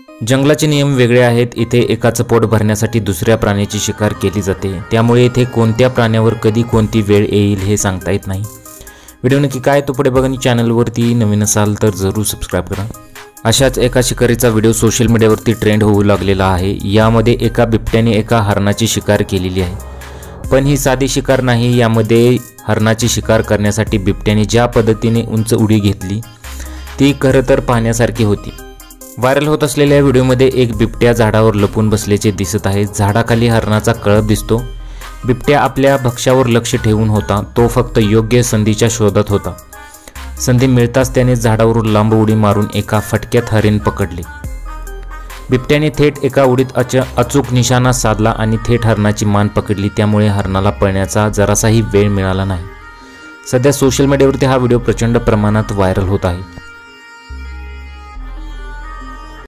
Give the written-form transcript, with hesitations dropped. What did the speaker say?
जंगलाचे नियम वेगळे आहेत। इथे एकाचं पोट भरण्यासाठी दुसऱ्या प्राण्याची शिकार केली जाते, त्यामुळे इथे कोणत्या प्राण्यावर कधी कोणती वेळ येईल हे सांगता येत नाही। व्हिडिओ नक्की काय तो पुढे बघा आणि चॅनलवरती नवीन असाल तर जरूर सबस्क्राइब करा। अशाच एका शिकारीचा व्हिडिओ सोशल मीडियावरती ट्रेंड होऊ लागलेला आहे। यामध्ये एका बिबट्याने एका हरणाची शिकार केलेली आहे, पण ही साधी शिकार नाही। यामध्ये हरणाची शिकार करण्यासाठी बिबट्याने ज्या पद्धतीने उंच उडी घेतली ती खरं तर पाहण्यासारखी होती। व्हायरल होत असलेल्या व्हिडिओमध्ये एक बिबट्या झाडावर लपून बसल्याचे दिसत आहे। झाडाखाली हरणाचा कळप दिसतो। बिबट्या आपल्या भक्ष्यावर लक्ष ठेवून होता। तो फक्त योग्य संधीच्या शोधात होता। संधी मिळताच त्याने झाडावरून लांब उडी मारून एका फटक्यात हरिण पकडले। बिबट्याने थेट एका उडीत अचूक निशाणा साधला आणि थेट हरणाची मान पकडली। त्यामुळे हरणाला पळण्याचा जरासाही वेळ मिळाला नाही। सध्या सोशल मीडियावरती हा व्हिडिओ प्रचंड प्रमाणात व्हायरल होत आहे।